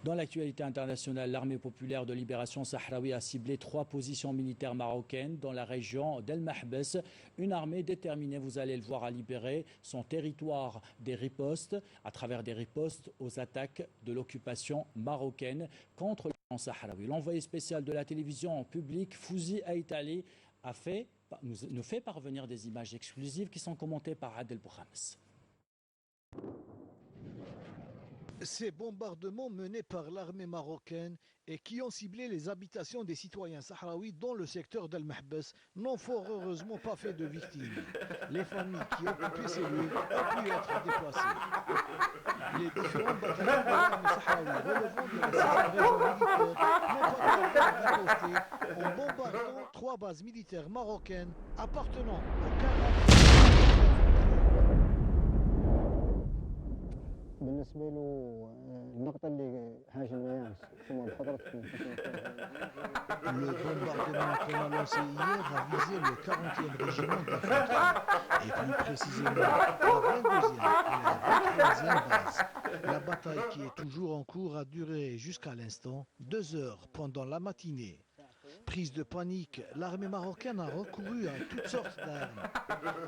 Dans l'actualité internationale, l'armée populaire de libération sahraoui a ciblé 3 positions militaires marocaines dans la région d'El Mahbes. Une armée déterminée, vous allez le voir, à libérer son territoire des ripostes, à travers des ripostes aux attaques de l'occupation marocaine contre le sahraoui. L'envoyé spécial de la télévision publique, Fouzi Aïtali, nous fait parvenir des images exclusives qui sont commentées par Adel Boukhams. Ces bombardements menés par l'armée marocaine et qui ont ciblé les habitations des citoyens sahraouis dans le secteur d'El Mahbes n'ont fort heureusement pas fait de victimes. Les familles qui occupaient ces lieux ont pu être déplacées. Les différents bataillons de l'armée sahraoui relevant de la 6e région militaire n'ont pas tardé à riposter en bombardant 3 bases militaires marocaines appartenant au 40. بالنسبه له النقطه اللي هاجم ميامس ثم بحضرت Le bombardement qu'on a lancé hier a visé le 40e régiment d'infanterie et plus précisément la 22e et la 23e base. La bataille qui est toujours en cours a duré jusqu'à l'instant 2 heures pendant la matinée. Prise de panique, l'armée marocaine a recouru à toutes sortes d'armes.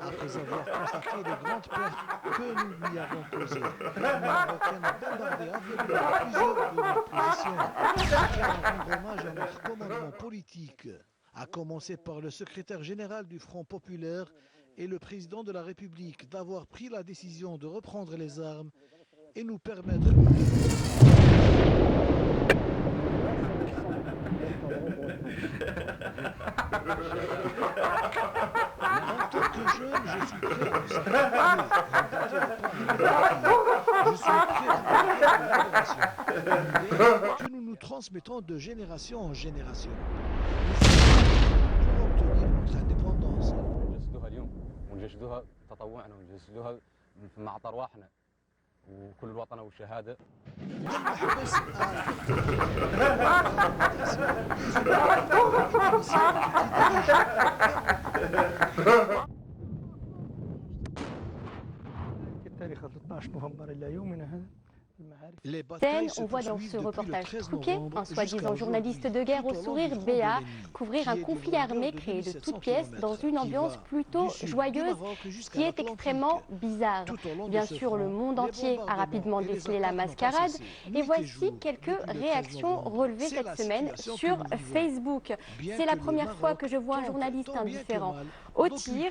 Après avoir constaté les grandes pertes que nous lui avons causées, l'armée marocaine a bombardé aveuglément plusieurs de nos positions. Je tiens à rendre hommage à notre commandement politique, à commencer par le secrétaire général du Front populaire et le président de la République d'avoir pris la décision de reprendre les armes et nous permettre... En tant que jeune, je suis prêt à me sacrifier. Je suis prêt à la libération. Une idée que nous nous transmettons de génération en génération. Nous sommes pour obtenir notre indépendance. نجسدوها اليوم ونجسدوها تطوعنا ونجسدوها بمعطى ارواحنا وكل الوطن والشهاده. تاريخ 13 نوفمبر الى يومنا هذا. On voit dans ce reportage truqué un soi-disant journaliste de guerre au sourire béat couvrir un conflit armé créé de toutes pièces dans une ambiance plutôt joyeuse, ce qui est extrêmement bizarre. Bien sûr, le monde entier a rapidement décelé la mascarade et voici quelques réactions relevées cette semaine sur Facebook. C'est la première fois que je vois un journaliste indifférent au tir,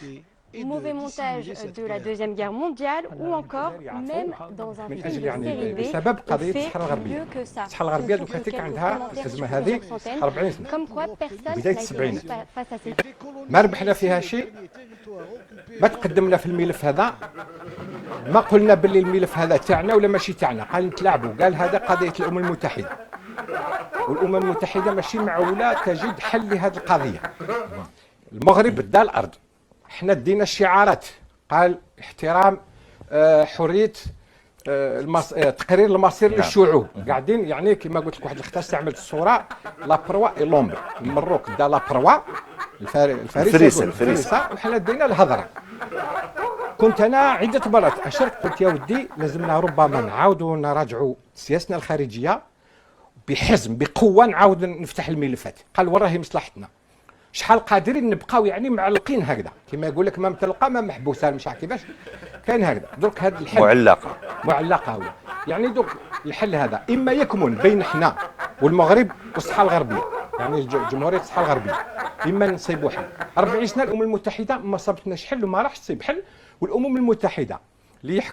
mauvais montage de la Deuxième Guerre mondiale ou encore même dans un film de série B on fait mieux que ça. Comme quoi personne n'a été face à ces ما ربحنا فيها شيء ما تقدمنا في الملف هذا ما قلنا باللي الملف هذا تاعنا ولا ماشي تاعنا قال نتلاعبوا قال هذا قضية الأمم المتحدة والأمم المتحدة ماشي معولة تجد حل لهذه القضية المغرب دا الأرض احنا دينا الشعارات قال احترام حريه تقرير المصير للشعوب قاعدين يعني كما قلت لك واحد الخطا استعملت الصوره لا بروا اي لومبر المروك دا لا بروا الفريسه وحنا دينا الهضره كنت انا عده مرات اشرت قلت يا ودي لازمنا ربما نعاودوا نراجعوا سياستنا الخارجيه بحزم بقوه نعاود نفتح الملفات قال وراهي مصلحتنا شحال قادرين نبقاو يعني معلقين هكذا كما يقول لك ما متلقى ما محبوسه مش عارف كيفاش كاين هكذا درك هذا الحل معلقه هو يعني دوك الحل هذا اما يكمن بين حنا والمغرب والصحراء الغربيه يعني جمهوريه الصحراء الغربيه اما نصيبوا حل 40 سنه الامم المتحده ما صابتناش حل وما راحش تصيب حل والامم المتحده اللي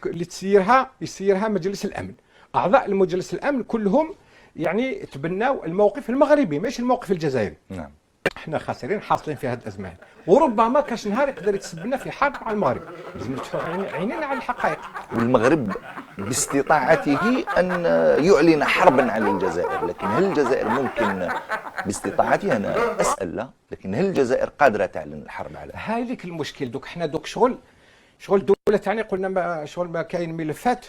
يسيرها مجلس الامن اعضاء المجلس الامن كلهم يعني تبناو الموقف المغربي ماشي الموقف الجزائري نعم احنا خاسرين حاصلين في هذه الازمه وربما كاش نهار يقدر يتسببنا في حرب مع المغرب لازم نفتحوا عينينا على الحقائق والمغرب باستطاعته ان يعلن حربا على الجزائر لكن هل الجزائر ممكن باستطاعتها انا اسال لا لكن هل الجزائر قادره تعلن الحرب على هاي ليك المشكل دوك حنا دوك شغل الدوله تاعنا قلنا ما شغل ما كاين ملفات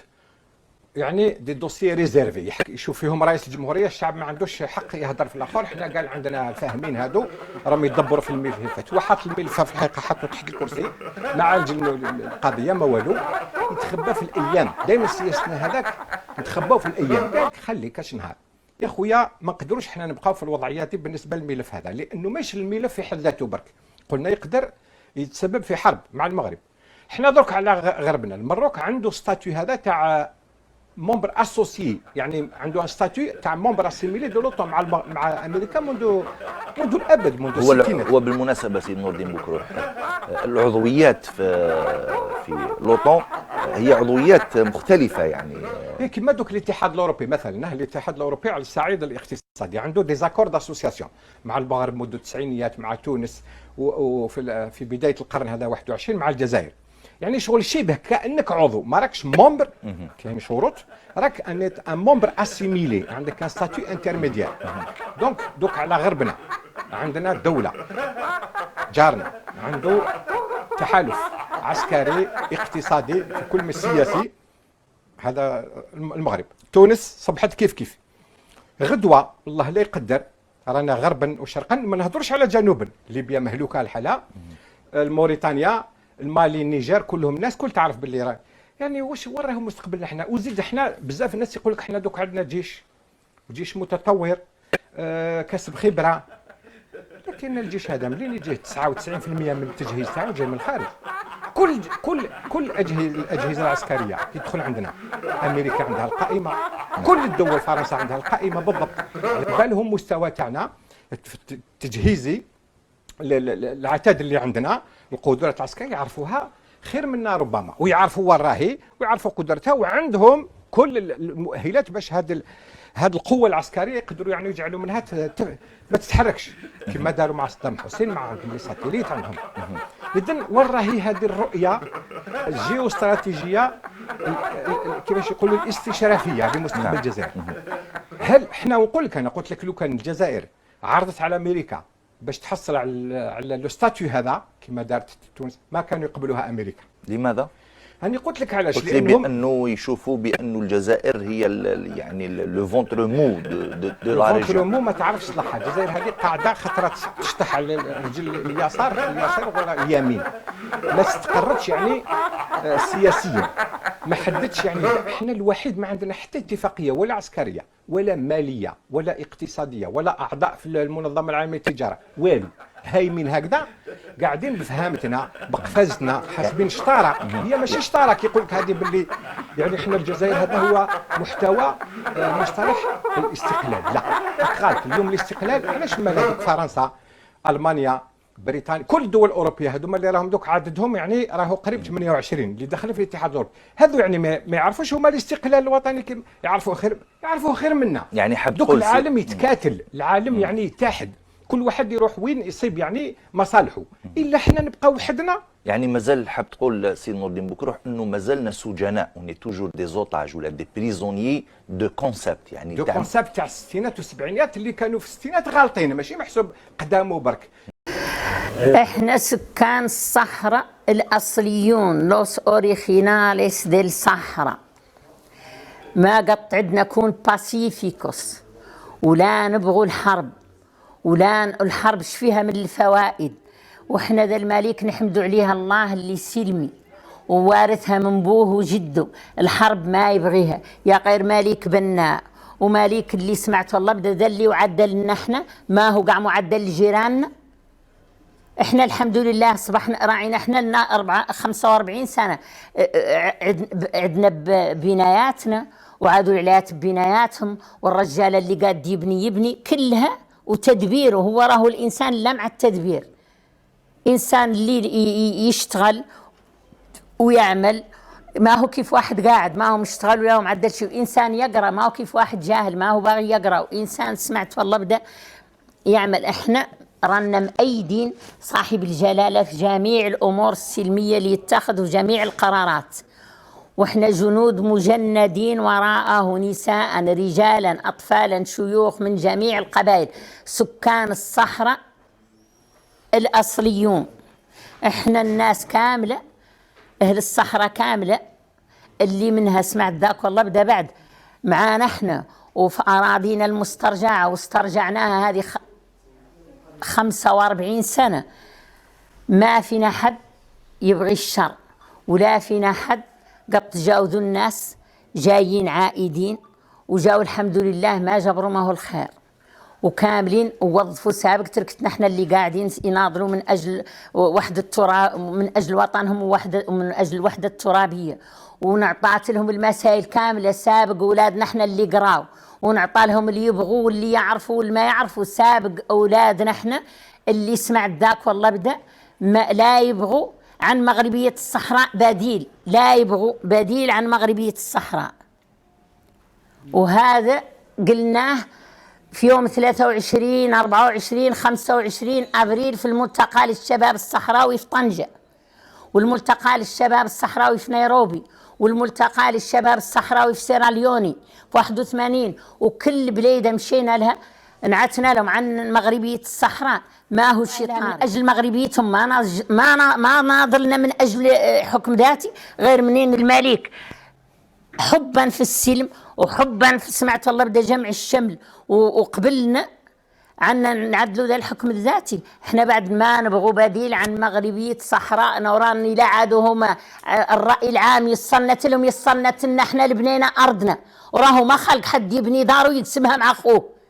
يعني دي دوسيي ريزيرفي يشوف فيهم رئيس الجمهوريه الشعب ما عندوش حق يهضر في الاخر حنا قال عندنا فاهمين هادو راهم يدبروا في الملفات هو حاط الملف في الحقيقه حطه تحت الكرسي ما عالج القضيه ما والو يتخبى في الايام دائما سياستنا هذاك نتخباو في الايام قال لك خلي كاش نهار يا خويا ما نقدروش حنا نبقاو في الوضعيات دي بالنسبه للملف هذا، لانه ماشي الملف في حد ذاته برك، قلنا يقدر يتسبب في حرب مع المغرب. حنا درك على غربنا، المروك عنده ستاتيو هذا تاع مومبر اسوسيي، يعني عنده ستاتيو تاع مومبر اسيميلي دو لوطون مع امريكا منذ الابد، منذ الستينات. وبالمناسبه سيد نور الدين بكروح، العضويات في لوطون هي عضويات مختلفه يعني. كما دوك الاتحاد الاوروبي مثلا، الاتحاد الاوروبي على الصعيد الاقتصادي عنده ديزاكور داسوسياسيون مع المغرب منذ التسعينيات، مع تونس، وفي بدايه القرن هذا 21 مع الجزائر. يعني شغل شبه كانك عضو، ما راكش مومبر، كاين شروط، راك ان مومبر اسيميلي، عندك ان ستاتيو انترميديير. دوك على غربنا عندنا دوله جارنا عنده تحالف عسكري اقتصادي في كل من سياسي، هذا المغرب. تونس صبحت كيف غدوه الله لا يقدر، رانا غربا وشرقا، ما نهضروش على جنوبا، ليبيا مهلوكه الحاله، موريتانيا، المالي، النيجر، كلهم الناس كل تعرف باللي راه يعني واش وراهم مستقبلنا حنا. وزيد احنا بزاف الناس يقول لك حنا دوك عندنا جيش متطور، كسب خبره، لكن الجيش هذا منين يجي؟ 99% من التجهيز تاعو جاي من الخارج. كل الاجهزه العسكريه يدخل عندنا، امريكا عندها القائمه، كل الدول، فرنسا عندها القائمه بالضبط. على بالهم مستوى تاعنا التجهيزي، العتاد اللي عندنا، القدرات العسكريه يعرفوها خير منا ربما، ويعرفوا وين راهي ويعرفوا قدرتها، وعندهم كل المؤهلات باش هذه القوه العسكريه يقدروا يعني يجعلوا منها ما تتحركش، كما داروا مع صدام حسين، مع عندهم ساتيليت عندهم. اذا وين راهي هذه الرؤيه الجيوستراتيجيه كيفاش يقولوا الاستشرافيه لمستقبل الجزائر؟ هل احنا نقول لك، انا قلت لك لو كان الجزائر عرضت على امريكا باش تحصل على لو ستاتيو هذا كما دارت تونس، ما كانوا يقبلوها امريكا. لماذا؟ أنا قلت لك علاش، قلت لي بأنه يشوفوا بأنه الجزائر هي يعني لو فونتر مو دو لا ريجيون. فونتر مو ما تعرفش تصلحها، الجزائر هذه قاعده خطرات تشطح على الرجل اليسار ولا اليمين، ما استقرتش يعني سياسيا، ما حددش يعني. احنا الوحيد ما عندنا حتى اتفاقيه ولا عسكريه ولا ماليه ولا اقتصاديه ولا اعضاء في المنظمه العالميه للتجاره، والو. هايمين هكذا قاعدين بفهامتنا بقفازتنا حاسبين شطاره، هي ماشي شطاره كيقول لك هذه باللي يعني احنا الجزائر هذا هو محتوى مصطلح الاستقلال. لا، قالت اليوم الاستقلال علاش ما هذوك فرنسا، المانيا، بريطانيا، كل الدول الاوروبيه هذوما اللي راهم دوك عددهم يعني راهو قريب 28 اللي داخلين في الاتحاد الاوروبي، هذو يعني ما يعرفوش هما الاستقلال الوطني، يعرفوه خير منا. يعني حب دوك العالم يتكاتل، العالم يعني يتحد، كل واحد يروح وين يصيب يعني مصالحه، الا احنا نبقى وحدنا. يعني مازال حاب تقول سي نور الدين بكروح انه مازلنا سجناء، اوني توجور دي زوتاج ولا دي بريزونيي دو كونسيبت، يعني دو كونسيبت تاع الستينات والسبعينات اللي كانوا في الستينات غالطين، ماشي محسوب قدامه برك. احنا سكان الصحراء الاصليون، لوس اوريخيناليس ديال الصحراء، ما قط عندنا كون باسيفيكوس، ولا نبغوا الحرب، ولا الحرب فيها من الفوائد. وحنا ذا الملك نحمدوا عليها الله اللي سلمي ووارثها من بوه وجده، الحرب ما يبغيها، يا غير ملك بناء وملك اللي سمعت والله بدا ذا اللي وعدل لنا احنا، ما هو قاع معدل لجيراننا. احنا الحمد لله صبحنا راعينا، احنا لنا 45 سنه عندنا بناياتنا، وعادوا العليات ببناياتهم، والرجال اللي قاعد يبني كلها وتدبيره. هو راهو الانسان لا مع التدبير، انسان اللي يشتغل ويعمل، ما هو كيف واحد قاعد ما هو مشتغل ولا هو معدل شيء. انسان يقرا ما هو كيف واحد جاهل ما هو باغي يقرا، وانسان سمعت والله بدا يعمل. احنا رانا مأيدين صاحب الجلاله في جميع الامور السلميه اللي يتخذ جميع القرارات، واحنا جنود مجندين وراءه، نساء رجالا اطفالا شيوخ من جميع القبائل، سكان الصحراء الاصليون. احنا الناس كامله، اهل الصحراء كامله اللي منها سمعت ذاك والله بدا بعد معانا احنا، وفي اراضينا المسترجعه واسترجعناها هذه 45 سنه. ما فينا حد يبغي الشر، ولا فينا حد قد تجاوزوا الناس جايين عائدين، وجاوا الحمد لله ما جبروا ما هو الخير، وكاملين ووظفوا سابق. تركتنا احنا اللي قاعدين يناضلوا من اجل وحده التراب، من اجل وطنهم ومن اجل الوحده الترابيه، ونعطات لهم المسائل كامله سابق. اولادنا احنا اللي قراوا، ونعطى لهم اللي يبغوا واللي يعرفوا واللي ما يعرفوا سابق. اولادنا احنا اللي سمعت ذاك والله بدا لا يبغوا عن مغربيه الصحراء بديل، لا يبغوا بديل عن مغربيه الصحراء. وهذا قلناه في يوم 23 24 25 أبريل في الملتقى للشباب الصحراوي في طنجة، والملتقى للشباب الصحراوي في نيروبي، والملتقى للشباب الصحراوي في سيراليوني في 81. وكل بليدة مشينا لها نعتنا لهم عن مغربية الصحراء ما هو الشيطان. من أجل مغربيتهم ما ناضلنا من أجل حكم ذاتي غير منين الملك، حبا في السلم وحبا في سمعة الله بدا جمع الشمل وقبلنا عنا نعدلوا ذا الحكم الذاتي. احنا بعد ما نبغوا بديل عن مغربية صحراء وراني لا عادوهما الرأي العام يصنت لهم يصنت ان احنا اللي بنينا ارضنا، وراهو ما خلق حد يبني داره ويقسمها مع اخوه.